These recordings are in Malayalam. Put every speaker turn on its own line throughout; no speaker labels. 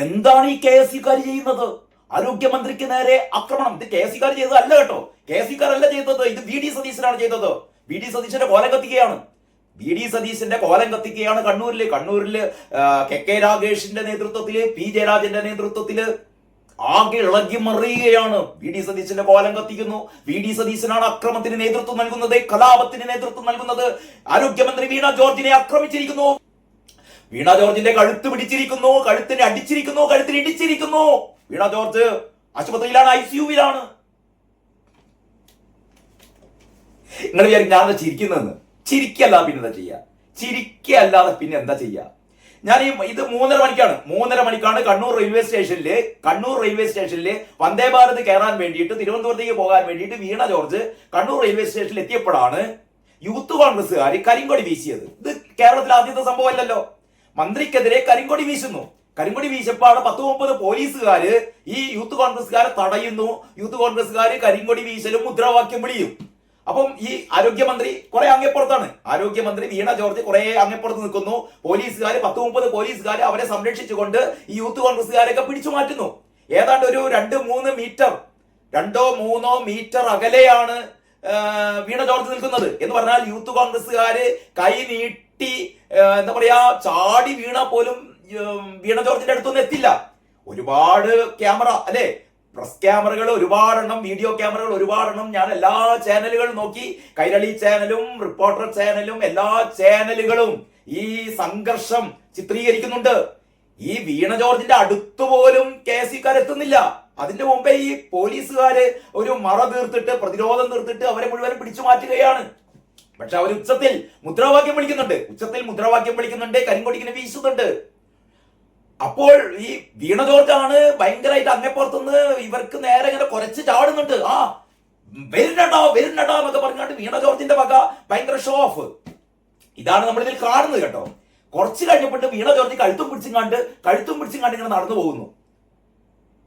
എന്താണ് ഈ KSUക്കാർ ചെയ്യുന്നത്? ആരോഗ്യമന്ത്രിക്ക് നേരെ ആക്രമണം. ഇത് KSUക്കാർ ചെയ്തതല്ല കേട്ടോ, KSUക്കാരല്ല ചെയ്തത്, ഇത് VD സതീശനാണ് ചെയ്തത്. VD സതീശന്റെ കോലം കത്തിക്കുകയാണ്. VD സതീശന്റെ കോലം കത്തിക്കുകയാണ് കണ്ണൂരില് KK രാഗേഷിന്റെ നേതൃത്വത്തില്, P ജയരാജന്റെ നേതൃത്വത്തില് ആകെ ഇളകി മറിയുകയാണ്. VD സതീശന്റെ കോലം കത്തിക്കുന്നു. VD സതീശനാണ് അക്രമത്തിന് നേതൃത്വം നൽകുന്നത്, കലാപത്തിന് നേതൃത്വം നൽകുന്നത്. ആരോഗ്യമന്ത്രി വീണ ജോർജിനെ ആക്രമിച്ചിരിക്കുന്നു. വീണ ജോർജിന്റെ കഴുത്ത് പിടിച്ചിരിക്കുന്നു, കഴുത്തിന് അടിച്ചിരിക്കുന്നു, കഴുത്തിന് ഇടിച്ചിരിക്കുന്നു. വീണ ജോർജ് ആശുപത്രിയിലാണ്, ICUവിലാണ്. നിങ്ങൾ വിചാരിക്കും ഞാൻ ചിരിക്കുന്നതെന്ന്. ചിരിക്കല്ല പിന്നെ എന്താ ചെയ്യാ? ചിരിക്കല്ലാതെ പിന്നെ എന്താ ചെയ്യാ? ഞാൻ ഇത് 3:30 മണിക്കാണ് കണ്ണൂർ റെയിൽവേ സ്റ്റേഷനില് വന്ദേ ഭാരത് കയറാൻ വേണ്ടിയിട്ട്, തിരുവനന്തപുരത്തേക്ക് പോകാൻ വേണ്ടിയിട്ട് വീണ ജോർജ് കണ്ണൂർ റെയിൽവേ സ്റ്റേഷനിൽ എത്തിയപ്പോഴാണ് യൂത്ത് കോൺഗ്രസ്സുകാർ കരിങ്കൊടി വീശിയത്. ഇത് കേരളത്തിൽ ആദ്യത്തെ സംഭവമല്ലല്ലോ. മന്ത്രിക്കെതിരെ കരിങ്കൊടി വീശുന്നു. കരിങ്കൊടി വീശപ്പോൾ അവിടെ 10-30 പോലീസുകാര് ഈ യൂത്ത് കോൺഗ്രസ്സുകാരെ തടയുന്നു. യൂത്ത് കോൺഗ്രസ്സുകാര് കരിങ്കൊടി വീശലും മുദ്രാവാക്യം വിളിയും. അപ്പം ഈ ആരോഗ്യമന്ത്രി കുറെ അങ്ങേപ്പുറത്താണ്. ആരോഗ്യമന്ത്രി വീണ ജോർജ് കുറെ അങ്ങേപ്പുറത്ത് നിൽക്കുന്നു. പോലീസുകാർ 10-30 പോലീസുകാർ അവരെ സംരക്ഷിച്ചുകൊണ്ട് ഈ യൂത്ത് കോൺഗ്രസ്സുകാരൊക്കെ പിടിച്ചു മാറ്റുന്നു. ഏതാണ്ട് ഒരു 2-3 മീറ്റർ അകലെയാണ് വീണ ജോർജ് നിൽക്കുന്നത്. എന്ന് പറഞ്ഞാൽ യൂത്ത് കോൺഗ്രസ്സുകാര് കൈ നീട്ടി എന്താ പറയാ ചാടി വീണ പോലും വീണ ജോർജിന്റെ അടുത്തൊന്നും എത്തില്ല. ഒരുപാട് ക്യാമറ അല്ലെ, പ്രസ് ക്യാമറകൾ ഒരുപാടെണ്ണം, വീഡിയോ ക്യാമറകൾ ഒരുപാടെണ്ണം. ഞാൻ എല്ലാ ചാനലുകളും നോക്കി, കൈരളി ചാനലും റിപ്പോർട്ടർ ചാനലും എല്ലാ ചാനലുകളും ഈ സംഘർഷം ചിത്രീകരിക്കുന്നുണ്ട്. ഈ വീണ ജോർജിന്റെ അടുത്തുപോലും KSUക്കാർ എത്തുന്നില്ല. അതിന്റെ മുമ്പേ ഈ പോലീസുകാര് ഒരു മറ തീർത്തിട്ട്, പ്രതിരോധം തീർത്തിട്ട് അവരെ മുഴുവൻ പിടിച്ചു മാറ്റുകയാണ്. പക്ഷെ അവർ ഉച്ചത്തിൽ മുദ്രാവാക്യം വിളിക്കുന്നുണ്ട്, കരിങ്കൊടിക്കിനെ വീശുന്നുണ്ട്. അപ്പോൾ ഈ വീണ ജോർജാണ് ഭയങ്കരമായിട്ട് അങ്ങേപ്പുറത്തുനിന്ന് ഇവർക്ക് നേരെ ഇങ്ങനെ കുറച്ച് ചാടുന്നുണ്ട്. വരുന്നടാ എന്നൊക്കെ പറഞ്ഞാണ്ട് വീണ ജോർജിന്റെ വക ഭയങ്കര ഷോ ഓഫ്. ഇതാണ് നമ്മൾ ഇതിൽ കാണുന്നത് കേട്ടോ. കുറച്ച് കഴിഞ്ഞപ്പോൾ വീണ ജോർജ് കഴുത്തും പിടിച്ചും കണ്ട് ഇങ്ങനെ നടന്നു പോകുന്നു.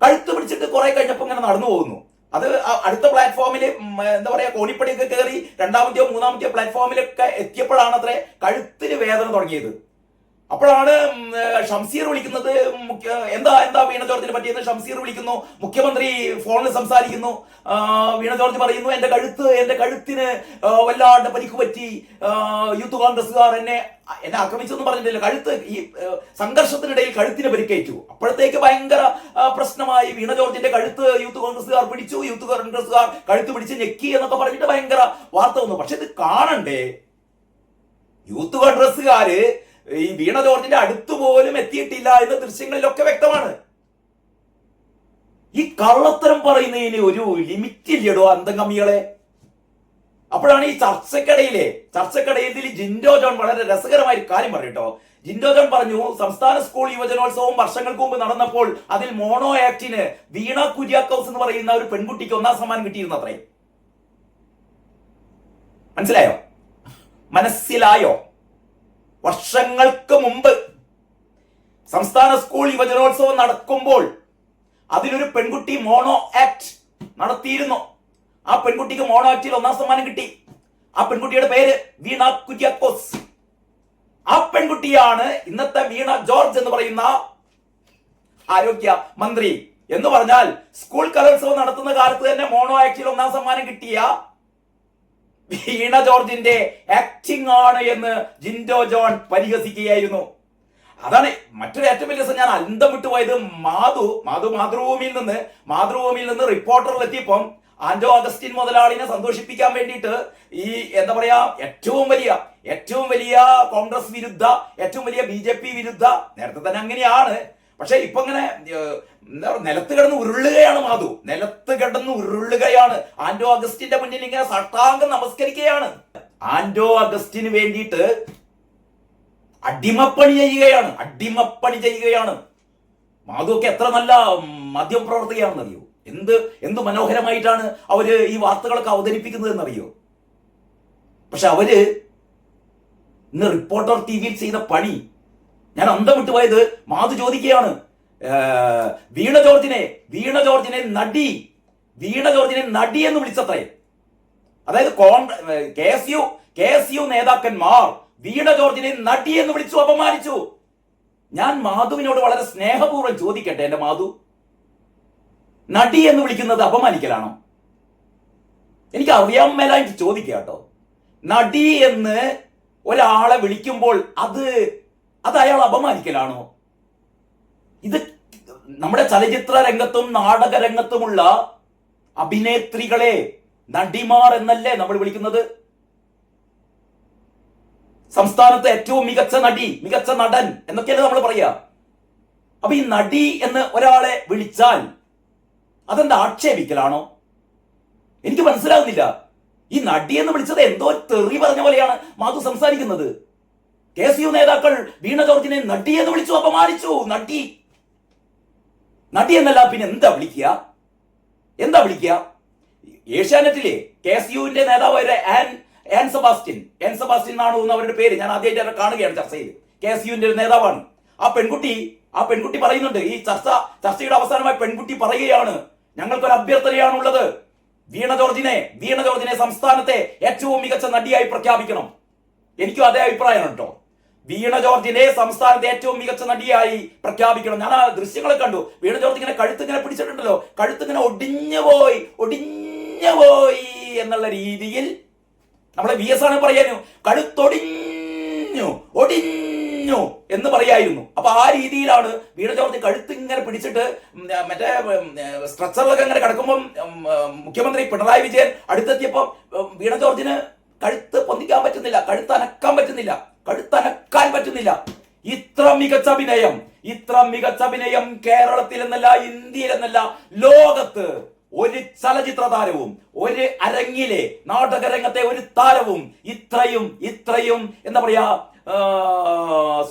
കഴുത്ത് പിടിച്ചിട്ട് കുറെ കഴിഞ്ഞപ്പോൾ ഇങ്ങനെ നടന്നു പോകുന്നു. അത് അടുത്ത പ്ലാറ്റ്ഫോമിൽ എന്താ പറയാ കോണിപ്പടിയൊക്കെ കയറി 2-ാമത്തെയോ 3-ാമത്തെയോ പ്ലാറ്റ്ഫോമിലൊക്കെ എത്തിയപ്പോഴാണ് അത്ര കഴുത്തിന് വേദന തുടങ്ങിയത്. അപ്പോഴാണ് ഷംസീർ വിളിക്കുന്നത്. എന്താ വീണ ജോർജിനെ പറ്റിയെന്ന് ഷംസീർ വിളിക്കുന്നു. മുഖ്യമന്ത്രി ഫോണിൽ സംസാരിക്കുന്നു. വീണ ജോർജ് പറയുന്നു, എന്റെ കഴുത്തിന് വല്ലാണ്ട് പരിക്ക് പറ്റി, യൂത്ത് കോൺഗ്രസ്സുകാർ എന്നെ ആക്രമിച്ചെന്ന് പറഞ്ഞിട്ടില്ല, കഴുത്ത് ഈ സംഘർഷത്തിനിടയിൽ കഴുത്തിന് പരിക്കേറ്റു. അപ്പോഴത്തേക്ക് ഭയങ്കര പ്രശ്നമായി. വീണ ജോർജിന്റെ കഴുത്ത് യൂത്ത് കോൺഗ്രസ്സുകാർ പിടിച്ചു, യൂത്ത് കോൺഗ്രസ്സുകാർ കഴുത്ത് പിടിച്ച് ഞെക്കി എന്നൊക്കെ പറഞ്ഞിട്ട് ഭയങ്കര വാർത്ത വന്നു. പക്ഷെ ഇത് കാണണ്ടേ, യൂത്ത് കോൺഗ്രസ്സുകാര് ഈ വീണ ജോർജിന്റെ അടുത്ത് പോലും എത്തിയിട്ടില്ല എന്ന് ദൃശ്യങ്ങളിലൊക്കെ വ്യക്തമാണ്. ഈ കള്ളത്തരം പറയുന്നതിന് ഒരു ലിമിറ്റ് ഇല്ലടോ അന്തംഗമികളെ. അപ്പോഴാണ് ഈ ചർച്ചക്കിടയിൽ ജിൻഡോ ജോൺ വളരെ രസകരമായ കാര്യം പറയട്ടോ. ജിൻഡോ ജോൺ പറഞ്ഞു, സംസ്ഥാന സ്കൂൾ യുവജനോത്സവം വർഷങ്ങൾക്ക് മുമ്പ് നടന്നപ്പോൾ അതിൽ മോണോ ആക്ടിന് വീണ കുര്യാക്കോസ് എന്ന് പറയുന്ന ഒരു പെൺകുട്ടിക്ക് 1ാം സമ്മാനം കിട്ടിയിരുന്നു അത്രേ. മനസ്സിലായോ? വർഷങ്ങൾക്ക് മുമ്പ് സംസ്ഥാന സ്കൂൾ യുവജനോത്സവം നടക്കുമ്പോൾ അതിലൊരു പെൺകുട്ടി മോണോ ആക്ട് നടത്തിയിരുന്നു. ആ പെൺകുട്ടിക്ക് മോണോ ആക്ടിൽ 1ാം സമ്മാനം കിട്ടി. ആ പെൺകുട്ടിയുടെ പേര് വീണ കുര്യാക്കോസ്. ആ പെൺകുട്ടിയാണ് ഇന്നത്തെ വീണ ജോർജ് എന്ന് പറയുന്ന ആരോഗ്യ മന്ത്രി. എന്ന് പറഞ്ഞാൽ സ്കൂൾ കലോത്സവം നടത്തുന്ന കാലത്ത് തന്നെ മോണോ ആക്ടിൽ 1ാം സമ്മാനം കിട്ടിയ വീണ ജോർജിന്റെ ആക്ടിംഗ് ആണ് എന്ന് ജിൻഡോ ജോൺ പരിഹസിക്കുകയായിരുന്നു. അതാണ് മറ്റൊരു ഏറ്റവും വലിയ ഞാൻ അന്തം വിട്ടുപോയത്. മാതൃഭൂമിയിൽ നിന്ന് റിപ്പോർട്ടറിലെത്തിയപ്പം ആന്റോ അഗസ്റ്റിൻ മുതലാളിനെ സന്തോഷിപ്പിക്കാൻ വേണ്ടിയിട്ട് ഈ എന്താ പറയാ ഏറ്റവും വലിയ കോൺഗ്രസ് വിരുദ്ധ, ഏറ്റവും വലിയ BJP വിരുദ്ധ, നേരത്തെ തന്നെ അങ്ങനെയാണ്. പക്ഷെ ഇപ്പൊ ഇങ്ങനെ നിലത്ത് കിടന്ന് ഉരുളുകയാണ്. ആന്റോ അഗസ്റ്റിന്റെ മുന്നിൽ ഇങ്ങനെ സട്ടാംഗം നമസ്കരിക്കുകയാണ്. ആന്റോ അഗസ്റ്റിന് വേണ്ടിയിട്ട് അടിമപ്പണി ചെയ്യുകയാണ്. മാധുവൊക്കെ എത്ര നല്ല മാധ്യമപ്രവർത്തകയാണെന്നറിയോ? എന്ത് മനോഹരമായിട്ടാണ് അവര് ഈ വാർത്തകളൊക്കെ അവതരിപ്പിക്കുന്നത് എന്നറിയോ? പക്ഷെ അവര് ഇന്ന് റിപ്പോർട്ടർ TVയിൽ ചെയ്ത പണി ഞാൻ അന്തം വിട്ടുപോയത്. മാധു ചോദിക്കുകയാണ്, വീണ ജോർജിനെ നടി എന്ന് വിളിച്ചത്രേ. അതായത് KSU നേതാക്കന്മാർ വീണ ജോർജിനെ നടി എന്ന് വിളിച്ചു, അപമാനിച്ചു. ഞാൻ മാധുവിനോട് വളരെ സ്നേഹപൂർവ്വം ചോദിക്കട്ടെ, എന്റെ മാധു, നടി എന്ന് വിളിക്കുന്നത് അപമാനിക്കലാണോ? എനിക്ക് അറിയാൻ മേലായിട്ട് ചോദിക്കുക കേട്ടോ. നടി എന്ന് ഒരാളെ വിളിക്കുമ്പോൾ അത് അയാൾ അപമാനിക്കലാണോ? ഇത് നമ്മുടെ ചലച്ചിത്ര രംഗത്തും നാടക രംഗത്തുമുള്ള അഭിനേത്രികളെ നടിമാർ എന്നല്ലേ നമ്മൾ വിളിക്കുന്നത്? സംസ്ഥാനത്തെ ഏറ്റവും മികച്ച നടി, മികച്ച നടൻ എന്നൊക്കെയല്ലേ നമ്മൾ പറയാ. അപ്പൊ ഈ നടി എന്ന് ഒരാളെ വിളിച്ചാൽ അതെന്താ ആക്ഷേപിക്കലാണോ? എനിക്ക് മനസ്സിലാകുന്നില്ല. ഈ നടി എന്ന് വിളിച്ചത് എന്തോ തെറി പറഞ്ഞ പോലെയാണ് മാധു സംസാരിക്കുന്നത്. KSU നേതാക്കൾ വീണ ജോർജിനെ നടി എന്ന് വിളിച്ചു, അപമാനിച്ചു. നടി എന്നല്ല പിന്നെ എന്താ വിളിക്കുക? ഏഷ്യാനെറ്റിലെ KSUവിന്റെ നേതാവായ ആൻ സെബാസ്റ്റ്യൻ എന്നാണ് അവരുടെ പേര്. ഞാൻ ആദ്യമായിട്ട് കാണുകയാണ് ചർച്ചയിൽ. KSUവിന്റെ ഒരു നേതാവാണ്. ആ പെൺകുട്ടി പറയുന്നുണ്ട്, ഈ ചർച്ചയുടെ അവസാനമായി പെൺകുട്ടി പറയുകയാണ്, ഞങ്ങൾക്കൊരു അഭ്യർത്ഥനയാണുള്ളത്, വീണ ജോർജിനെ സംസ്ഥാനത്തെ ഏറ്റവും മികച്ച നടിയായി പ്രഖ്യാപിക്കണം. എനിക്കും അതേ അഭിപ്രായമാണ് കേട്ടോ. വീണ ജോർജിനെ സംസ്ഥാനത്തെ ഏറ്റവും മികച്ച നടിയായി പ്രഖ്യാപിക്കണം. ഞാൻ ആ ദൃശ്യങ്ങൾ കണ്ടു. വീണ ജോർജ് ഇങ്ങനെ കഴുത്തിങ്ങനെ പിടിച്ചിട്ടുണ്ടല്ലോ, കഴുത്തിങ്ങനെ ഒടിഞ്ഞു പോയി എന്നുള്ള രീതിയിൽ നമ്മളെ VS ആണ് പറയാനു, കഴുത്തൊടിഞ്ഞു എന്ന് പറയായിരുന്നു. അപ്പൊ ആ രീതിയിലാണ് വീണ ജോർജ് കഴുത്ത് ഇങ്ങനെ പിടിച്ചിട്ട് മറ്റേ സ്ട്രക്ചറിലൊക്കെ ഇങ്ങനെ കിടക്കുമ്പോൾ മുഖ്യമന്ത്രി പിണറായി വിജയൻ അടുത്തെത്തിയപ്പോ വീണ ജോർജിന് കഴുത്ത് പൊന്തിക്കാൻ പറ്റുന്നില്ല, കഴുത്തനക്കാൻ പറ്റുന്നില്ല. ഇത്ര മികച്ച അഭിനയം കേരളത്തിൽ എന്നല്ല, ഇന്ത്യയിൽ എന്നല്ല, ലോകത്ത് ഒരു ചലച്ചിത്ര താരവും, ഒരു അരങ്ങിലെ നാടകരംഗത്തെ ഒരു താരവും ഇത്രയും എന്താ പറയാ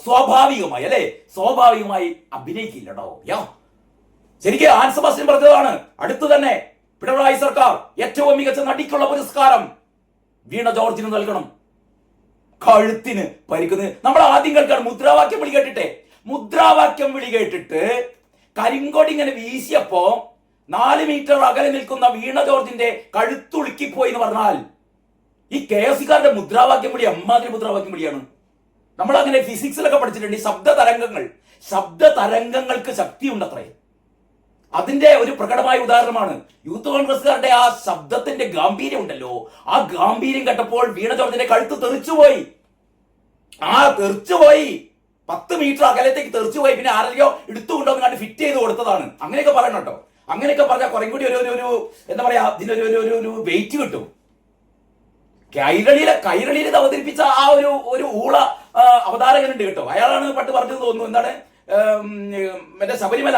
സ്വാഭാവികമായി അഭിനയിക്കില്ലടോ. ശരിക്കും ആൻ സെബാസ്റ്റ്യൻ പറഞ്ഞതാണ്, അടുത്തു തന്നെ പിണറായി സർക്കാർ ഏറ്റവും മികച്ച നടിക്കുള്ള പുരസ്കാരം വീണ ജോർജിന് നൽകണം. കഴുത്തിന് പരിക്കുന്നത് നമ്മൾ ആദ്യം കേൾക്കാണ്. മുദ്രാവാക്യം വിളി കേട്ടിട്ട് കരിങ്കൊടി ഇങ്ങനെ വീശിയപ്പോ 4 മീറ്റർ അകലെ നിൽക്കുന്ന വീണ ജോർജിന്റെ കഴുത്തുളുക്കിപ്പോയി എന്ന് പറഞ്ഞാൽ ഈ KSUകാരുടെ മുദ്രാവാക്യം വിളി അമ്മാതിരി മുദ്രാവാക്യം വിളിയാണ്. നമ്മളങ്ങനെ ഫിസിക്സിലൊക്കെ പഠിച്ചിട്ടുണ്ട്. ഈ ശബ്ദതരംഗങ്ങൾക്ക് ശക്തിയുണ്ടത്രേ. അതിന്റെ ഒരു പ്രകടമായ ഉദാഹരണമാണ് യൂത്ത് കോൺഗ്രസ്സുകാരുടെ ആ ശബ്ദത്തിന്റെ ഗാംഭീര്യം ഉണ്ടല്ലോ. ആ ഗാംഭീര്യം കേട്ടപ്പോൾ വീണ ജോർജിന്റെ കഴുത്ത് തെറിച്ചുപോയി. 10 മീറ്റർ അകലത്തേക്ക് തെറിച്ചുപോയി. പിന്നെ ആരെയോ എടുത്തുകൊണ്ടോ കണ്ട് ഫിറ്റ് ചെയ്ത് കൊടുത്തതാണ്. അങ്ങനെയൊക്കെ പറയണം കേട്ടോ. അങ്ങനെയൊക്കെ പറഞ്ഞാൽ കുറേ കൂടി ഒരു എന്താ പറയാ, ഇതിനൊരു വെയിറ്റ് കിട്ടും. കൈരളിയിൽ അവതരിപ്പിച്ച ആ ഒരു ഊള അവതാരകനുണ്ട് കേട്ടോ. അയാളാണ് പണ്ട് പറഞ്ഞത് തോന്നുന്നു, എന്താണ് മറ്റേ ശബരിമല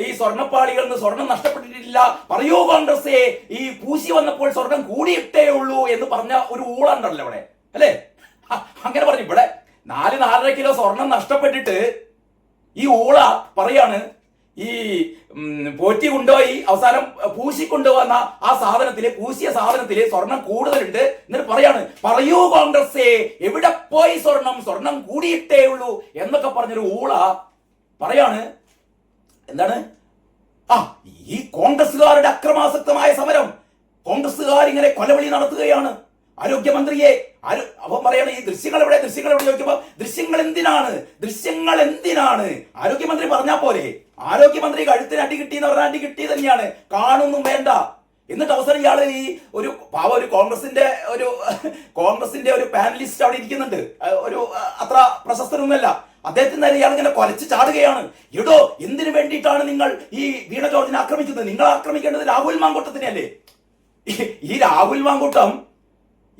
ഈ സ്വർണ്ണപ്പാളികളിൽ നിന്ന് സ്വർണം നഷ്ടപ്പെട്ടിട്ടില്ല, പറയൂ കോൺഗ്രസേ, ഈ പൂശി വന്നപ്പോൾ സ്വർണം കൂടിയിട്ടേ ഉള്ളൂ എന്ന് പറഞ്ഞ ഒരു ഊള ഉണ്ടല്ലോ അവിടെ, അല്ലേ? അങ്ങനെ പറഞ്ഞു. ഇവിടെ 4-4.5 കിലോ സ്വർണം നഷ്ടപ്പെട്ടിട്ട് ഈ ഊള പറയാണ്, ഈ പോറ്റി കൊണ്ടുപോയി അവസാനം പൂശി കൊണ്ടുവന്ന ആ പൂശിയ സാധനത്തില് സ്വർണം കൂടുതലുണ്ട്. എന്നിട്ട് പറയൂ കോൺഗ്രസേ, എവിടെ പോയി സ്വർണം കൂടിയിട്ടേ ഉള്ളൂ എന്നൊക്കെ പറഞ്ഞൊരു ഊള പറയാണ്. എന്താണ്? ഈ കോൺഗ്രസുകാരുടെ അക്രമാസക്തമായ സമരം, കോൺഗ്രസുകാർ ഇങ്ങനെ കൊലവിളി നടത്തുകയാണ്. ആരോഗ്യമന്ത്രിയെ അവൻ പറയാണ്, ഈ ദൃശ്യങ്ങൾ എവിടെ ചോദിക്കുമ്പോ ദൃശ്യങ്ങൾ എന്തിനാണ് ആരോഗ്യമന്ത്രി പറഞ്ഞാ പോലെ? ആരോഗ്യമന്ത്രി കഴുത്തിന് അടി കിട്ടിയെന്ന് പറഞ്ഞാൽ അടി കിട്ടി തന്നെയാണ്, കാണൊന്നും വേണ്ട. എന്നിട്ട് അവസരം ഇയാള് ഈ ഒരു കോൺഗ്രസിന്റെ ഒരു പാനലിസ്റ്റ് അവിടെ ഇരിക്കുന്നുണ്ട്, ഒരു അത്ര പ്രശസ്തനൊന്നുമല്ല. അദ്ദേഹത്തിന് നേരെ ഇയാൾ ഇങ്ങനെ കൊലച്ച് ചാടുകയാണ്. എടോ, എന്തിനു വേണ്ടിയിട്ടാണ് നിങ്ങൾ ഈ വീണ ജോർജിനെ ആക്രമിക്കുന്നത്? നിങ്ങൾ ആക്രമിക്കേണ്ടത് രാഹുൽ മാങ്കൂട്ടത്തിനെയല്ലേ? ഈ രാഹുൽ മാങ്കൂട്ടം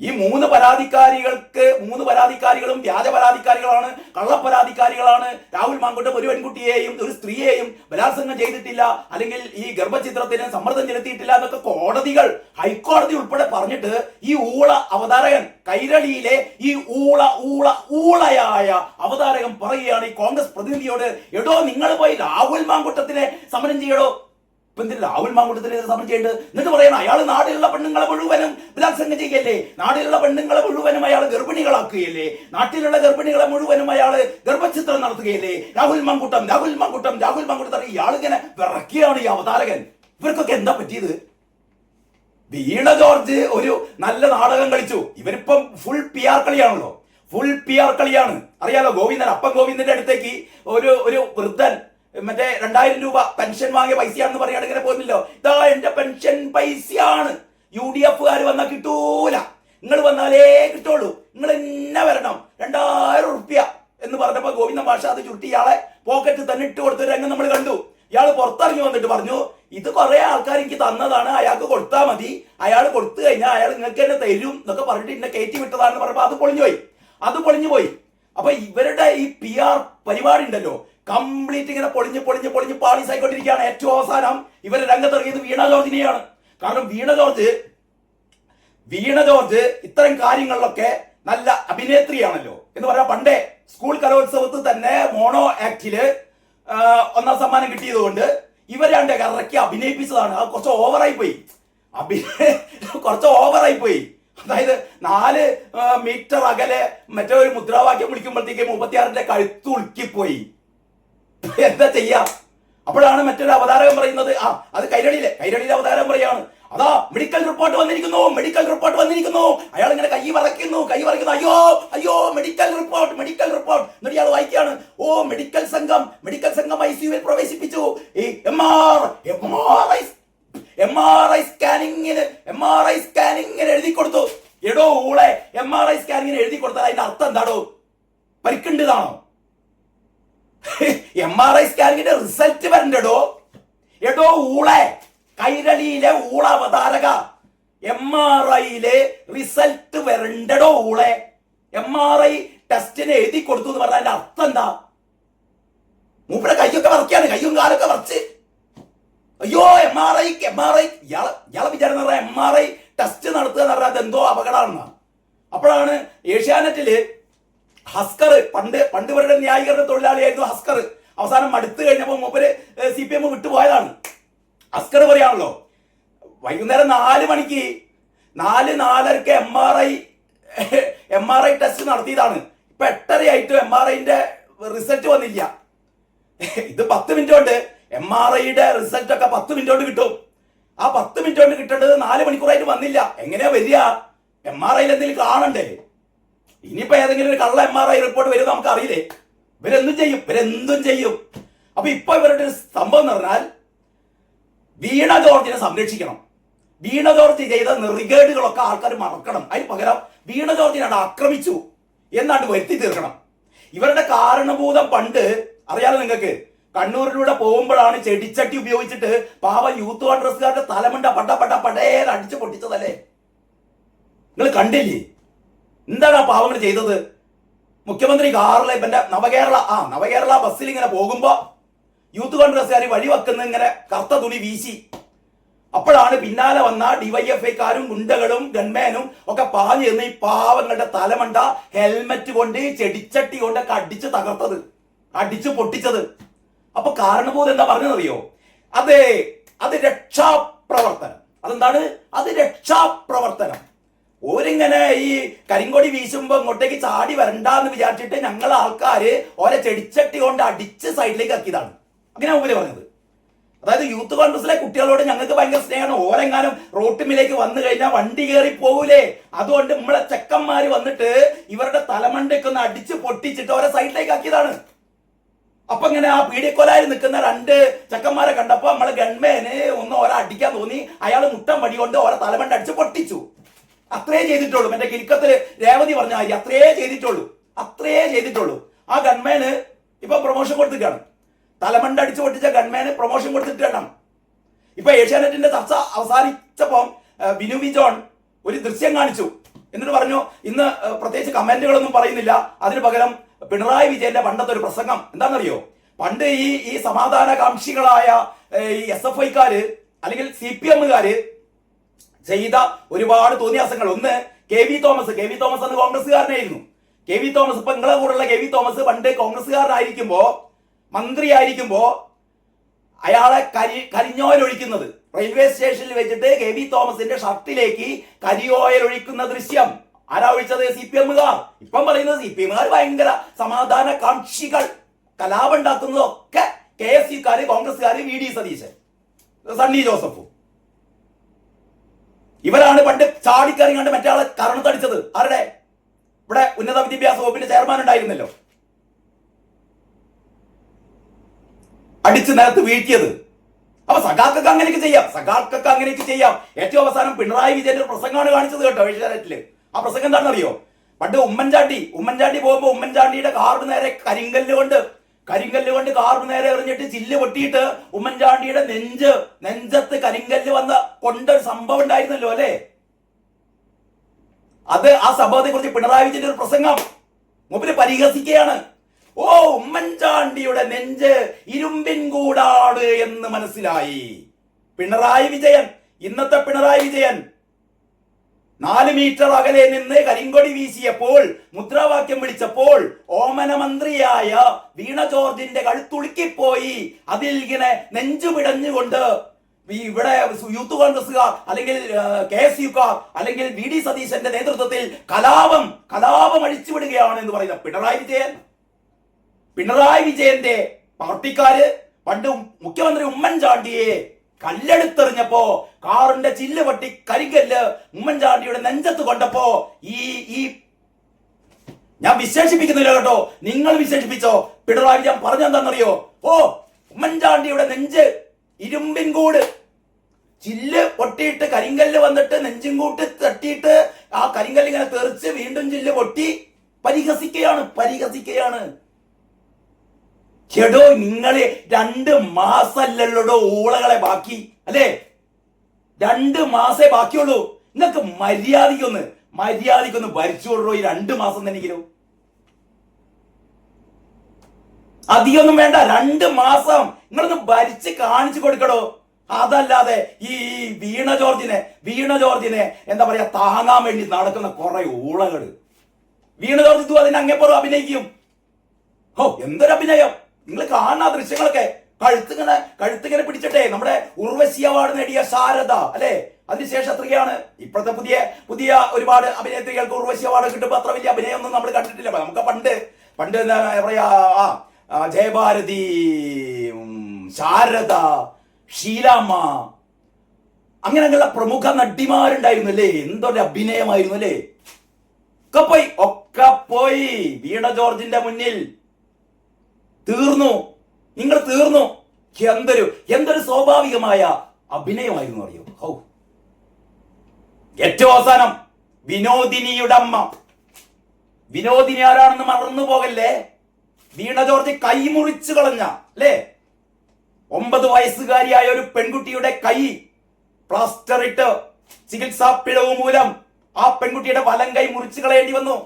ഈ 3 പരാതിക്കാരികളും വ്യാജ പരാതിക്കാരികളാണ്, കള്ളപ്പരാതിക്കാരികളാണ്. രാഹുൽ മാങ്കൂട്ടം ഒരു പെൺകുട്ടിയെയും ഒരു സ്ത്രീയെയും ബലാത്സംഗം ചെയ്തിട്ടില്ല, അല്ലെങ്കിൽ ഈ ഗർഭചിത്രത്തിന് സമ്മർദ്ദം ചെലുത്തിയിട്ടില്ല എന്നൊക്കെ ഹൈക്കോടതി ഉൾപ്പെടെ പറഞ്ഞിട്ട് ഈ ഊള അവതാരകൻ, കൈരളിയിലെ ഈ ഊളയായ അവതാരകൻ പറയുകയാണ് ഈ കോൺഗ്രസ് പ്രതിനിധിയോട്, എടോ നിങ്ങൾ പോയി രാഹുൽ മാങ്കൂട്ടത്തിനെ സമരം ചെയ്യടോ. രാഹുൽ മാങ്കൂട്ടത്തിനെതിരെ സമരം ചെയ്യേണ്ടത്. എന്നിട്ട് പറയണം, അയാൾ നാട്ടിലുള്ള പെണ്ണുങ്ങളെ മുഴുവനും ബലാത്സംഗം ചെയ്യല്ലേ, നാട്ടിലുള്ള പെണ്ണുങ്ങളെ മുഴുവനും അയാൾ ഗർഭിണികളാക്കുകയല്ലേ, നാട്ടിലുള്ള ഗർഭിണികളെ മുഴുവനും അയാൾ ഗർഭചിത്രം നടത്തുകയല്ലേ. രാഹുൽ മാങ്കൂട്ടം ഇയാളിങ്ങനെ വിറക്കുകയാണ് ഈ അവതാരകൻ. ഇവർക്കൊക്കെ എന്താ പറ്റിയത്? വീണ ജോർജ് ഒരു നല്ല നാടകം കളിച്ചു. ഇവരിപ്പം ഫുൾ PR കളിയാണല്ലോ. ഫുൾ PR കളിയാണ്. അറിയാലോ, ഗോവിന്ദൻ അപ്പം ഗോവിന്ദന്റെ അടുത്തേക്ക് ഒരു വൃദ്ധൻ മറ്റേ 2000 രൂപ പെൻഷൻ വാങ്ങിയ പൈസയാണെന്ന് പറയാൻ ഇങ്ങനെ പോകുന്നില്ലോ. ഇതാ എന്റെ പെൻഷൻ പൈസയാണ്, UDF വന്നാൽ കിട്ടൂല, നിങ്ങൾ വന്നാലേ കിട്ടുള്ളൂ, നിങ്ങൾ എന്നെ വരണം 2000 റുപ്യ എന്ന് പറഞ്ഞപ്പോ ഗോവിന്ദ ഭാഷ അത് ചുരുട്ടി ഇയാളെ പോക്കറ്റ് തന്നെ ഇട്ട് കൊടുത്ത രംഗം നമ്മൾ കണ്ടു. ഇയാൾ പുറത്തിറങ്ങി വന്നിട്ട് പറഞ്ഞു, ഇത് കുറെ ആൾക്കാർ എനിക്ക് തന്നതാണ്, അയാൾക്ക് കൊടുത്താൽ മതി, അയാൾ കൊടുത്തു കഴിഞ്ഞാൽ അയാൾ നിങ്ങൾക്ക് തന്നെ തരും എന്നൊക്കെ പറഞ്ഞിട്ട് എന്നെ കയറ്റി വിട്ടതാണെന്ന് പറഞ്ഞപ്പോ അത് പൊളിഞ്ഞു പോയി. അപ്പൊ ഇവരുടെ ഈ PR പരിപാടി ഉണ്ടല്ലോ, കംപ്ലീറ്റ് ഇങ്ങനെ പൊളിഞ്ഞ് പാളീസായിക്കൊണ്ടിരിക്കുകയാണ്. ഏറ്റവും അവസാനം ഇവരെ രംഗത്തിറങ്ങിയത് വീണ ജോർജിനെയാണ്. കാരണം വീണ ജോർജ് ഇത്തരം കാര്യങ്ങളിലൊക്കെ നല്ല അഭിനേത്രിയാണല്ലോ എന്ന് പറയാം. പണ്ടേ സ്കൂൾ കലോത്സവത്തിൽ തന്നെ മോണോ ആക്ടില് 1ാം സമ്മാനം കിട്ടിയത് കൊണ്ട് ഇവരെ ഇറക്കി അഭിനയിപ്പിച്ചതാണ്. അത് കുറച്ച് ഓവറായി പോയി. അതായത് 4 മീറ്റർ അകലെ മറ്റേ ഒരു മുദ്രാവാക്യം വിളിക്കുമ്പോഴത്തേക്ക് 36ന്റെ കഴുത്ത് ഉളുക്കിപ്പോയി. എന്താ ചെയ്യാ? അപ്പോഴാണ് മറ്റൊരു അവതാരകൻ പറയുന്നത്, അത് കൈരളിയിലെ അവതാരം പറയാണ്, അതാ മെഡിക്കൽ റിപ്പോർട്ട് വന്നിരിക്കുന്നു. അയാൾ ഇങ്ങനെ കൈ വറയ്ക്കുന്നു, അയ്യോ മെഡിക്കൽ റിപ്പോർട്ട് എന്നിട്ട് ഇയാൾ വായിക്കുകയാണ്, മെഡിക്കൽ സംഘം ICUവിൽ പ്രവേശിപ്പിച്ചു. ഈ MRI സ്കാനിങ്ങിന് എഴുതി കൊടുത്തു. എടോ ഊളെ, MRI സ്കാനിങ്ങിന് എഴുതി കൊടുത്താൽ അതിന്റെ അർത്ഥം എന്താണോ? പരിക്കുണ്ടെന്നാണോ? MRI സ്കാനിങ്ങിന്റെ റിസൾട്ട് വരണ്ടോ? എടോ ഊളെ, കൈരളിയിലെ ഊള അവതാരക, MRIയിലെ റിസൾട്ട് വരണ്ടോ ഊളെ? MRI ടെസ്റ്റിന് എഴുതി കൊടുത്തു എന്ന് പറഞ്ഞാൽ അതിന്റെ അർത്ഥം എന്താ? മൂപ്പരെ കൈയൊക്കെ വറക്കാണ്, കയ്യും കാലൊക്കെ വറച്ച്. അയ്യോ MRI ഇയാളെ വിചാരം MRI ടെസ്റ്റ് നടത്തുക എന്ന് പറഞ്ഞാൽ അതെന്തോ അപകടമാണെന്നാ. അപ്പോഴാണ് ഏഷ്യാനെറ്റില് ഹസ്കർ, പണ്ട് ഇവരുടെ ന്യായീകരണ തൊഴിലാളിയായിരുന്നു ഹസ്കർ, അവസാനം മടുത്തു കഴിഞ്ഞപ്പോൾ മൂപ്പര് CPM വിട്ടുപോയതാണ്. ഹസ്കർ പറയാണല്ലോ, വൈകുന്നേരം 4 മണിക്ക് 4:30 MRI ടെസ്റ്റ് നടത്തിയതാണ്. ഇപ്പൊ 8:30 MRIന്റെ റിസൾട്ട് വന്നില്ല. ഇത് 10 മിനിറ്റ് കൊണ്ട് MRIയുടെ റിസൾട്ട് ഒക്കെ 10 മിനിറ്റ് കൊണ്ട് കിട്ടും. ആ 10 മിനിറ്റ് കൊണ്ട് കിട്ടേണ്ടത് 4 മണിക്കൂറായിട്ട് വന്നില്ല. എങ്ങനെയാ വരിക? MRIയിൽ എന്തെങ്കിലും കാണണ്ടേ? ഇനിയിപ്പോ ഏതെങ്കിലും ഒരു കള്ള MRI റിപ്പോർട്ട് വരും നമുക്ക് അറിയില്ലേ? ഇവരെന്തും ചെയ്യും. അപ്പൊ ഇപ്പൊ ഇവരുടെ സംഭവം എന്ന് പറഞ്ഞാൽ വീണ ജോർജിനെ സംരക്ഷിക്കണം. വീണ ജോർജ് ചെയ്ത നെറികേടുകളൊക്കെ ആൾക്കാർ മറക്കണം. അതിന് പകരം വീണ ജോർജിനെ ആക്രമിച്ചു എന്നാണ്ട് വരുത്തി തീർക്കണം. ഇവരുടെ കാരണഭൂതം പണ്ട് അറിയാലോ നിങ്ങൾക്ക്, കണ്ണൂരിലൂടെ പോകുമ്പോഴാണ് ചെടിച്ചട്ടി ഉപയോഗിച്ചിട്ട് പാവം യൂത്ത് കോൺഗ്രസ്സുകാരുടെ തലമുണ്ട പടേന്ന് അടിച്ചു പൊട്ടിച്ചതല്ലേ? നിങ്ങൾ കണ്ടില്ലേ? എന്താണ് ആ പാവങ്ങൾ ചെയ്തത്? മുഖ്യമന്ത്രി കാറിലെ ഇവന്റെ നവകേരള ബസ്സിൽ ഇങ്ങനെ പോകുമ്പോ യൂത്ത് കോൺഗ്രസ്സുകാർ വഴിവെക്കുന്ന ഇങ്ങനെ കറുത്ത തുണി വീശി. അപ്പോഴാണ് പിന്നാലെ വന്ന DYFIക്കാരും ഗുണ്ടകളും ഗൺമാനും ഒക്കെ പാഞ്ഞു ചെന്ന് ഈ പാവങ്ങളുടെ തലമണ്ട ഹെൽമെറ്റ് കൊണ്ട് ചെടിച്ചട്ടി കൊണ്ടൊക്കെ അടിച്ച് തകർത്തത്, അടിച്ചു പൊട്ടിച്ചത്. അപ്പൊ കാരണബോധം എന്താ പറഞ്ഞതറിയോ? അത് രക്ഷാപ്രവർത്തനം. അതെന്താണ്? അത് രക്ഷാപ്രവർത്തനം. ഓരിങ്ങനെ ഈ കരിങ്കൊടി വീശുമ്പോ ഇങ്ങോട്ടേക്ക് ചാടി വരണ്ടെന്ന് വിചാരിച്ചിട്ട് ഞങ്ങൾ ആൾക്കാര് ഓരോ ചെടിച്ചട്ടി കൊണ്ട് അടിച്ച് സൈഡിലേക്ക് ആക്കിയതാണ്. അങ്ങനെ മുമ്പിൽ പറഞ്ഞത്. അതായത് യൂത്ത് കോൺഗ്രസിലെ കുട്ടികളോട് ഞങ്ങൾക്ക് ഭയങ്കര സ്നേഹമാണ്. ഓരെങ്ങാനും റോട്ടുമിലേക്ക് വന്നു കഴിഞ്ഞാൽ വണ്ടി കയറി പോകൂലേ, അതുകൊണ്ട് നമ്മളെ ചെക്കന്മാര് വന്നിട്ട് ഇവരുടെ തലമണ്ടയ്ക്ക് ഒന്ന് അടിച്ച് പൊട്ടിച്ചിട്ട് ഓരോ സൈഡിലേക്ക് ആക്കിയതാണ്. അപ്പൊ ഇങ്ങനെ ആ പീഡിയക്കൊലായി നിൽക്കുന്ന 2 ചെക്കന്മാരെ കണ്ടപ്പോ നമ്മളെ ഗൺമേന് ഒന്ന് ഓരോ അടിക്കാൻ തോന്നി. അയാൾ മുട്ടം വടി കൊണ്ട് ഓരോ തലമണ്ട അടിച്ച് പൊട്ടിച്ചു. അത്രേ ചെയ്തിട്ടുള്ളൂ. എന്റെ കിരിക്കത്തില് രേവതി പറഞ്ഞ കാര്യം അത്രേ ചെയ്തിട്ടുള്ളൂ. ആ ഗൺമേന് ഇപ്പൊ പ്രൊമോഷൻ കൊടുത്തിട്ടാണ്. തലമണ്ട അടിച്ചു പൊട്ടിച്ച ഗൺമേന് പ്രൊമോഷൻ കൊടുത്തിട്ടാണ്. ഇപ്പൊ ഏഷ്യാനെറ്റിന്റെ ചർച്ച അവസാനിച്ചപ്പോ ബിനു വി ജോൺ ഒരു ദൃശ്യം കാണിച്ചു. എന്നിട്ട് പറഞ്ഞു, ഇന്ന് പ്രത്യേകിച്ച് കമന്റുകളൊന്നും പറയുന്നില്ല, അതിനു പകരം പിണറായി വിജയന്റെ പണ്ടത്തെ ഒരു പ്രസംഗം എന്താണെന്നറിയോ? പണ്ട് ഈ സമാധാനകാംക്ഷികളായ ഈ SFIക്കാര് അല്ലെങ്കിൽ CPMകാര് ചെയ്ത ഒരുപാട് തോന്നിയാസങ്ങൾ. ഒന്ന് KV തോമസ് എന്ന് കോൺഗ്രസ്സുകാരനായിരുന്നു. KV തോമസ്, ഇപ്പൊ നിങ്ങളെ കൂടെയുള്ള KV തോമസ് പണ്ട് കോൺഗ്രസ്സുകാരനായിരിക്കുമ്പോ, മന്ത്രിയായിരിക്കുമ്പോ അയാളെ കരിഞ്ഞോയിൽ ഒഴിക്കുന്നത്, റെയിൽവേ സ്റ്റേഷനിൽ വെച്ചിട്ട് KV തോമസിന്റെ ഷർട്ടിലേക്ക് കരിയോയിൽ ഒഴിക്കുന്ന ദൃശ്യം ആരാ ഒഴിച്ചത്? CPMകാർ. ഇപ്പം പറയുന്നത് CPMകാർ ഭയങ്കര സമാധാന കാംക്ഷികൾ, കലാപം ഉണ്ടാക്കുന്നതൊക്കെ KSUക്കാര്, കോൺഗ്രസ്സുകാര്, VD സതീശൻ, സണ്ണി ജോസഫും. ഇവരാണ് പണ്ട് ചാടിക്കറിങ്ങാണ്ട് മറ്റേ ആളെ കരണത്തടിച്ചത്. ആരുടെ? ഇവിടെ ഉന്നത വിദ്യാഭ്യാസ വകുപ്പിന്റെ ചെയർമാൻ ഉണ്ടായിരുന്നല്ലോ, അടിച്ചു നിലത്ത് വീഴ്ത്തിയത്. അപ്പൊ സഖാക്കൾക്ക് അങ്ങനെയൊക്കെ ചെയ്യാം, സഖാക്കൾക്ക് അങ്ങനെയൊക്കെ ചെയ്യാം. ഏറ്റവും അവസാനം പിണറായി വിജയന്റെ ഒരു പ്രസംഗമാണ് കാണിച്ചത് കേട്ടോ ഏഷ്യാനെറ്റില്. ആ പ്രസംഗം എന്താണെന്നറിയോ? പണ്ട് ഉമ്മൻചാണ്ടി പോകുമ്പോ ഉമ്മൻചാണ്ടിയുടെ കാറിന് നേരെ കരിങ്കല്ല് കൊണ്ട് കാറിന് നേരെ എറിഞ്ഞിട്ട് ചില്ല് പൊട്ടിയിട്ട് ഉമ്മൻചാണ്ടിയുടെ നെഞ്ചത്ത് കരിങ്കല്ല് വന്ന കൊണ്ടൊരു സംഭവം ഉണ്ടായിരുന്നല്ലോ അല്ലെ? അത് ആ സംഭവത്തെ കുറിച്ച് പിണറായി വിജയന്റെ ഒരു പ്രസംഗം മൂപ്പര് പരിഹസിക്കുകയാണ്. ഓ, ഉമ്മൻചാണ്ടിയുടെ നെഞ്ച് ഇരുമ്പിൻ കൂടാണ് എന്ന് മനസ്സിലായി. പിണറായി വിജയൻ, ഇന്നത്തെ പിണറായി വിജയൻ 4 മീറ്റർ അകലെ നിന്ന് കരിങ്കൊടി വീശിയപ്പോൾ, മുദ്രാവാക്യം വിളിച്ചപ്പോൾ ഓമന മന്ത്രിയായ വീണ ജോർജിന്റെ കഴുത്തുളുക്കിപ്പോയി. അതിൽ ഇങ്ങനെ നെഞ്ചു പിടഞ്ഞുകൊണ്ട് ഇവിടെ യൂത്ത് കോൺഗ്രസുകാർ അല്ലെങ്കിൽ KSUക്കാർ അല്ലെങ്കിൽ VD സതീശന്റെ നേതൃത്വത്തിൽ കലാപം അഴിച്ചുവിടുകയാണ് എന്ന് പറയുന്ന പിണറായി വിജയന്റെ പാർട്ടിക്കാര് പണ്ട് മുഖ്യമന്ത്രി ഉമ്മൻചാണ്ടിയെ കല്ലെടുത്തെറിഞ്ഞപ്പോ, കാറിന്റെ ചില്ല് പൊട്ടി കരിങ്കല്ല് ഉമ്മൻചാണ്ടിയുടെ നെഞ്ചത്ത് കൊണ്ടപ്പോ ഈ ഞാൻ വിശേഷിപ്പിക്കുന്നില്ല കേട്ടോ, നിങ്ങൾ വിശേഷിപ്പിച്ചോ. പിണറായി വിജയൻ പറഞ്ഞെന്താണെന്നറിയോ? ഓ, ഉമ്മൻചാണ്ടിയുടെ നെഞ്ച് ഇരുമ്പിൻ കൂട്, ചില്ല് പൊട്ടിയിട്ട് കരിങ്കല്ല് വന്നിട്ട് നെഞ്ചും കൂട്ട് തട്ടിയിട്ട് ആ കരിങ്കല്ല് ഇങ്ങനെ തെറിച്ച് വീണ്ടും ചില്ല് പൊട്ടി. പരിഹസിക്കുകയാണ്. ചേടോ, നിങ്ങളെ 2 മാസമല്ലല്ലോ ഊളകളെ ബാക്കി, അല്ലേ? 2 മാസേ ബാക്കിയുള്ളൂ. നിങ്ങൾക്ക് മര്യാദയ്ക്കൊന്ന് ഭരിച്ചുകൊള്ളൂ ഈ 2 മാസം തന്നെങ്കിലും. അധികമൊന്നും വേണ്ട, 2 മാസം നിങ്ങളൊന്ന് ഭരിച്ച് കാണിച്ചു കൊടുക്കടോ. അതല്ലാതെ ഈ വീണ ജോർജിനെ എന്താ പറയാ താങ്ങാൻ വേണ്ടി നടക്കുന്ന കുറെ ഊളകള്. വീണ ജോർജ് ഇതും അതിന് അങ്ങേപ്പുറം അഭിനയിക്കും. ഓ, എന്തൊരു അഭിനയം! നിങ്ങൾ കാണുന്ന ദൃശ്യങ്ങളൊക്കെ കഴുത്തിങ്ങനെ പിടിച്ചിട്ടെ നമ്മുടെ ഉർവശി അവാർഡ് നേടിയ ശാരദ അല്ലെ, അതിനുശേഷം എത്രയാണ് ഇപ്പോഴത്തെ പുതിയ ഒരുപാട് അഭിനേത്രികൾക്ക് ഉർവശി അവാർഡ് കിട്ടുമ്പോൾ അത്ര വലിയ അഭിനയമൊന്നും നമ്മൾ കണ്ടിട്ടില്ല. നമുക്ക് പണ്ട് എന്താ പറയാ ജയഭാരതി, ശാരദ, ഷീലാമ്മ, അങ്ങനെയുള്ള പ്രമുഖ നടിമാരുണ്ടായിരുന്നു അല്ലേ? എന്തൊരു അഭിനയമായിരുന്നു അല്ലേ? ഒക്കെ പോയി വീണ ജോർജിന്റെ മുന്നിൽ നിങ്ങൾ തീർന്നു. എന്തൊരു സ്വാഭാവികമായ അഭിനയമായിരുന്നു അറിയോ? ഹൗ, ഏറ്റവും അവസാനം വിനോദിനിയുടെ അമ്മ, വിനോദിനി ആരാണെന്ന് മറന്നു പോകല്ലേ? വീണ ജോർജ് കൈ മുറിച്ചു കളഞ്ഞ അല്ലേ? 9 വയസ്സുകാരിയായ ഒരു പെൺകുട്ടിയുടെ കൈ പ്ലാസ്റ്റർ ഇട്ട് ചികിത്സാ പിഴവ് മൂലം ആ പെൺകുട്ടിയുടെ വലം കൈ മുറിച്ചു കളയേണ്ടി വന്നു.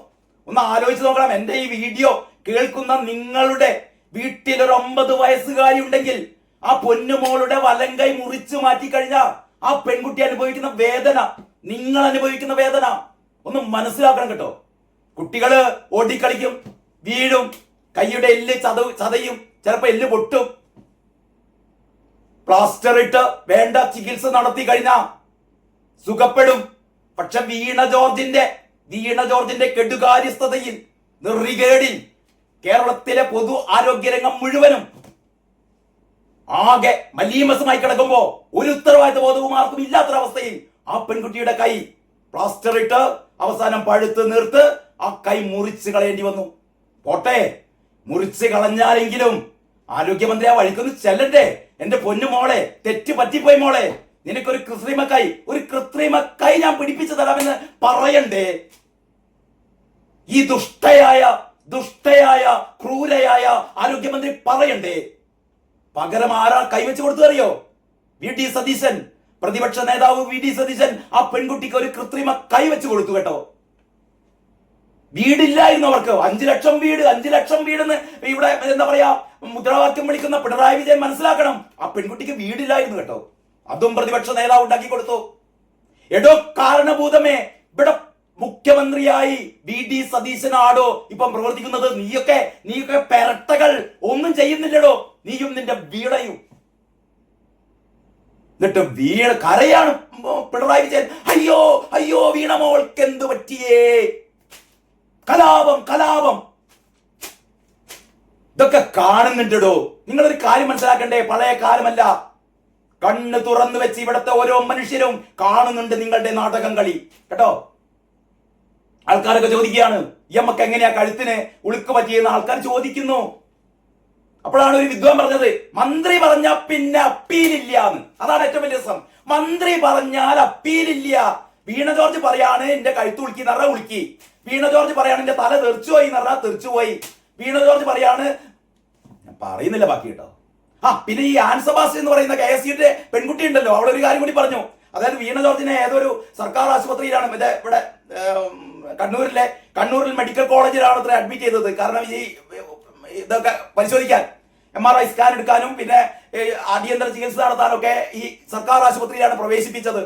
ഒന്ന് ആലോചിച്ച് നോക്കണം. എന്റെ ഈ വീഡിയോ കേൾക്കുന്ന നിങ്ങളുടെ വീട്ടിൽ ഒരു 9 വയസ്സുകാരി ഉണ്ടെങ്കിൽ ആ പൊന്നുമോളുടെ വലം കൈ മുറിച്ചു മാറ്റി കഴിഞ്ഞാൽ ആ പെൺകുട്ടി അനുഭവിക്കുന്ന വേദന, നിങ്ങൾ അനുഭവിക്കുന്ന വേദന ഒന്ന് മനസ്സിലാക്കണം കേട്ടോ. കുട്ടികള് ഓടിക്കളിക്കും, വീഴും, കൈയുടെ എല്ല് ചതയും, ചിലപ്പോ എല്ല് പൊട്ടും. പ്ലാസ്റ്റർ ഇട്ട് വേണ്ട ചികിത്സ നടത്തി കഴിഞ്ഞാ സുഖപ്പെടും. പക്ഷെ വീണ ജോർജിന്റെ കെടുകാര്യസ്ഥതയിൽ, നെറികേടിൽ കേരളത്തിലെ പൊതു ആരോഗ്യരംഗം മുഴുവനും ആകെ മലീമസമായി കിടക്കുമ്പോ ഒരു ഉത്തരവാദിത്ത ബോധവും ആർക്കും ഇല്ലാത്തൊരവസ്ഥയിൽ ആ പെൺകുട്ടിയുടെ കൈ പ്ലാസ്റ്റർ ഇട്ട് അവസാനം പഴുത്ത് നീർത്ത് ആ കൈ മുറിച്ച് കളയേണ്ടി വന്നു. പോട്ടെ, മുറിച്ച് കളഞ്ഞാലെങ്കിലും ആരോഗ്യമന്ത്രി ആ വഴിക്കൊന്ന് ചെല്ലണ്ടേ? എന്റെ പൊന്നു മോളെ, തെറ്റ് പറ്റിപ്പോയി മോളെ, നിനക്കൊരു കൃത്രിമ കൈ ഞാൻ പിടിപ്പിച്ചു തരാമെന്ന് പറയണ്ടേ? ഈ ദുഷ്ടയായ ക്രൂരയായ ആരോഗ്യമന്ത്രി പറയണ്ടേ? പകരം ആരാ കൈവച്ച് കൊടുത്തു അറിയോ? VD സതീശൻ, പ്രതിപക്ഷ നേതാവ് VD സതീശൻ ആ പെൺകുട്ടിക്ക് ഒരു കൃത്രിമ കൈവച്ച് കൊടുത്തു കേട്ടോ. വീടില്ലായിരുന്നു അവർക്ക്. 5 ലക്ഷം വീടെന്ന് ഇവിടെ എന്താ പറയാ മുദ്രാവാക്യം വിളിക്കുന്ന പിണറായി വിജയൻ മനസ്സിലാക്കണം. ആ പെൺകുട്ടിക്ക് വീടില്ലായിരുന്നു കേട്ടോ. അതും പ്രതിപക്ഷ നേതാവ് ഉണ്ടാക്കി കൊടുത്തു. എടോ കാരണഭൂതമേ, ഇവിടെ മുഖ്യമന്ത്രിയായി VD സതീശനാടോ ഇപ്പം പ്രവർത്തിക്കുന്നത്? നീയൊക്കെ പെരട്ടകൾ ഒന്നും ചെയ്യുന്നില്ലടോ, നീയും നിന്റെ വീടയും. എന്നിട്ട് കരയാണ് പിണറായി വിജയൻ. അയ്യോ വീണ മോൾക്ക് എന്തു പറ്റിയേ? കലാപം. ഇതൊക്കെ കാണുന്നുണ്ടോ? നിങ്ങളൊരു കാര്യം മനസ്സിലാക്കണ്ടേ? പഴയ കാലമല്ല. കണ്ണ് തുറന്നു വെച്ച് ഇവിടുത്തെ ഓരോ മനുഷ്യരും കാണുന്നുണ്ട് നിങ്ങളുടെ നാടകം കളി കേട്ടോ. ആൾക്കാരൊക്കെ ചോദിക്കുകയാണ്, ഈ അമ്മക്ക് എങ്ങനെയാ കഴുത്തിന് ഉളുക്ക് പറ്റിയെന്ന് ആൾക്കാർ ചോദിക്കുന്നു. അപ്പോഴാണ് ഒരു വിദ്വാൻ പറഞ്ഞത്, മന്ത്രി പറഞ്ഞ പിന്നെ അപ്പീലില്ല എന്ന്. അതാണ് ഏറ്റവും വലിയ രസം. മന്ത്രി പറഞ്ഞാൽ അപ്പീലില്ല. വീണ ജോർജ് പറയാണ് എന്റെ കഴുത്ത് ഉളുക്കി നിറ ഉളുക്കി. വീണ ജോർജ് പറയാണ് എന്റെ തല തെറിച്ചുപോയി നിറ തെറിച്ചുപോയി. വീണ ജോർജ് പറയാണ്, ഞാൻ പറയുന്നില്ല ബാക്കി കേട്ടോ. പിന്നെ ഈ ആൻ സെബാസ്റ്റ്യൻ എന്ന് പറയുന്ന KSUവിന്റെ പെൺകുട്ടി ഉണ്ടല്ലോ, അവളൊരു ഒരു കാര്യം കൂടി പറഞ്ഞു. അതായത് വീണ ജോർജിനെ ഏതൊരു സർക്കാർ ആശുപത്രിയിലാണ്, ഇവിടെ കണ്ണൂരിൽ മെഡിക്കൽ കോളേജിലാണ് അത്ര അഡ്മിറ്റ് ചെയ്തത്. കാരണം ഈ ഇതൊക്കെ പരിശോധിക്കാൻ, MRI സ്കാൻ എടുക്കാനും പിന്നെ അടിയന്തര ചികിത്സ നടത്താനൊക്കെ ഈ സർക്കാർ ആശുപത്രിയിലാണ് പ്രവേശിപ്പിച്ചത്.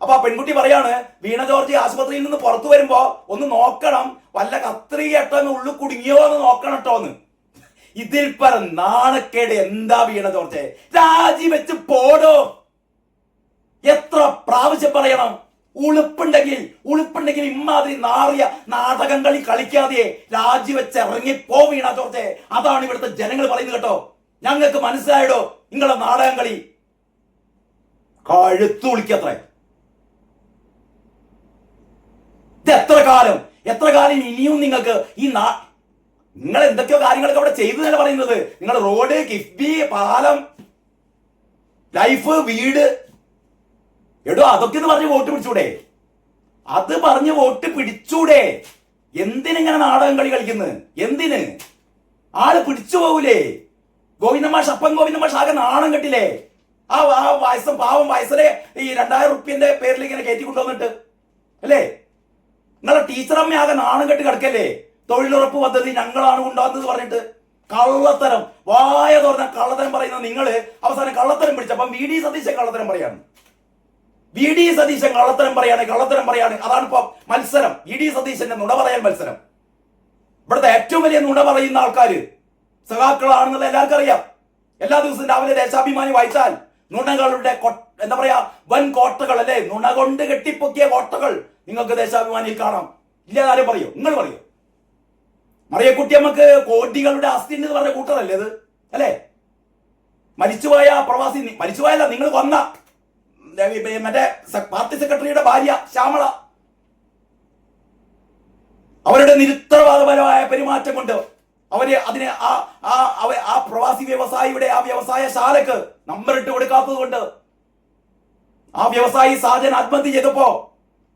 അപ്പൊ ആ പെൺകുട്ടി പറയാണ്, വീണ ജോർജ് ആശുപത്രിയിൽ നിന്ന് പുറത്തു വരുമ്പോ ഒന്ന് നോക്കണം, വല്ല കത്രികെട്ടെന്ന് ഉള്ളു കുടുങ്ങിയോ എന്ന് നോക്കണം കേട്ടോന്ന്. ഇതിൽ പറ നാണക്കേട് എന്താ വീണ ജോർജ്? രാജിവെച്ച് പോടോ. എത്ര പ്രാവശ്യം പറയണം? ഉളുപ്പുണ്ടെങ്കിൽ ഇമാതിരി നാറിയ നാടകം കളിക്കാതെ രാജിവെച്ച് ഇറങ്ങിപ്പോ വീണ ജോർജ്. അതാണ് ഇവിടുത്തെ ജനങ്ങൾ പറയുന്നത് കേട്ടോ. ഞങ്ങൾക്ക് മനസ്സിലായിടോ നിങ്ങളെ നാടകം കളി. കഴുത്തു വിളിക്കത്രേ. ഇത് എത്ര കാലം ഇനിയും നിങ്ങൾക്ക് നിങ്ങൾ എന്തൊക്കെയോ കാര്യങ്ങളൊക്കെ അവിടെ ചെയ്തു തന്നെ പറയുന്നത്. നിങ്ങൾ റോഡ്, കിഫ്ബി, പാലം, ലൈഫ്, വീട്, എടോ അതൊക്കെ പറഞ്ഞ് വോട്ട് പിടിച്ചൂടെ? അത് പറഞ്ഞ് വോട്ട് പിടിച്ചൂടെ? എന്തിനിങ്ങനെ നാടകം കളിക്കുന്നത്? എന്തിന്? ആള് പിടിച്ചു പോകൂലേ? അപ്പം ഗോവിന്ദമാഷ് ആകെ നാണം കെട്ടില്ലേ? ആ പാവം വയസ്സരെ ഈ 2000 റുപ്യന്റെ പേരിൽ ഇങ്ങനെ കയറ്റി കൊണ്ടുവന്നിട്ട് അല്ലേ? നിങ്ങളെ ടീച്ചറമ്മ ആകെ നാണം കെട്ടി കിടക്കല്ലേ? തൊഴിലുറപ്പ് പദ്ധതി ഞങ്ങളാണ് കൊണ്ടുവന്നത് പറഞ്ഞിട്ട് കള്ളത്തരം, വായ തുറന്ന കള്ളത്തരം പറയുന്ന നിങ്ങള് അവസാനം കള്ളത്തരം പിടിച്ചപ്പം VD സതീശൻ കള്ളത്തരം പറയാണ്. VD സതീശൻ കള്ളത്തരം പറയാണ്. അതാണ് ഇപ്പൊ മത്സരം. VD സതീശന്റെ നുണ പറയാൻ മത്സരം. ഇവിടുത്തെ ഏറ്റവും വലിയ നുണ പറയുന്ന ആൾക്കാര് സഖാക്കളാണെന്നുള്ള എല്ലാവർക്കും അറിയാം. എല്ലാ ദിവസവും രാവിലെ ദേശാഭിമാനി വായിച്ചാൽ നുണകളുടെ എന്താ പറയാ വൻ കോട്ടകൾ അല്ലേ, നുണ കൊണ്ട് കെട്ടിപ്പൊക്കിയ കോട്ടകൾ നിങ്ങൾക്ക് ദേശാഭിമാനിയിൽ കാണാം. ഇല്ലാതാരും പറയോ? നിങ്ങൾ പറയോ? മറിയക്കുട്ടിയമ്മക്ക് കോടികളുടെ ആസ്തി എന്ന് പറഞ്ഞ കൂട്ടറല്ലേ ഇത് അല്ലേ? മരിച്ചുപോയ പ്രവാസി, മരിച്ചുപോയല്ല, നിങ്ങൾ വന്ന മറ്റേ പാർട്ടി സെക്രട്ടറിയുടെ ഭാര്യ ശ്യാമള, അവരുടെ നിരുത്തരവാദപരമായ പെരുമാറ്റം കൊണ്ട് അവര് അതിനെ ആ പ്രവാസി വ്യവസായിയുടെ ആ വ്യവസായശാലക്ക് നമ്പർ ഇട്ട് കൊടുക്കാത്തത് കൊണ്ട് ആ വ്യവസായി സാജൻ ആത്മഹത്യ ചെയ്തപ്പോ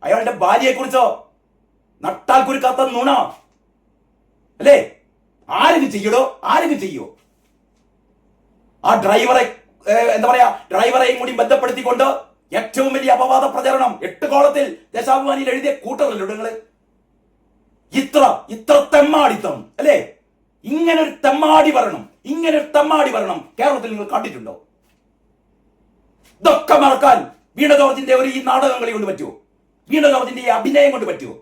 അയാളുടെ ഭാര്യയെ കുറിച്ചോ നട്ടാൽ കുരുക്കാത്ത നുണ അല്ലേ? ആരെങ്കിലും ചെയ്യോ? ആ ഡ്രൈവറെയും കൂടി ബന്ധപ്പെടുത്തിക്കൊണ്ട് ഏറ്റവും വലിയ അപവാദ പ്രചരണം 8 കോളത്തിൽ ദേശാഭിമാനിയിൽ എഴുതിയ കൂട്ടറല്ലോ നിങ്ങള്. ഇത്ര തെമ്മാടിത്തം അല്ലേ? ഇങ്ങനൊരു തെമ്മാടി ഭരണം കേരളത്തിൽ നിങ്ങൾ കണ്ടിട്ടുണ്ടോ? ഇതൊക്കെ മറക്കാൻ വീണ ജോർജിന്റെ ഈ നാടകം കളി കൊണ്ട് പറ്റുമോ? വീണ ജോർജിന്റെ ഈ അഭിനയം കൊണ്ട് പറ്റുമോ?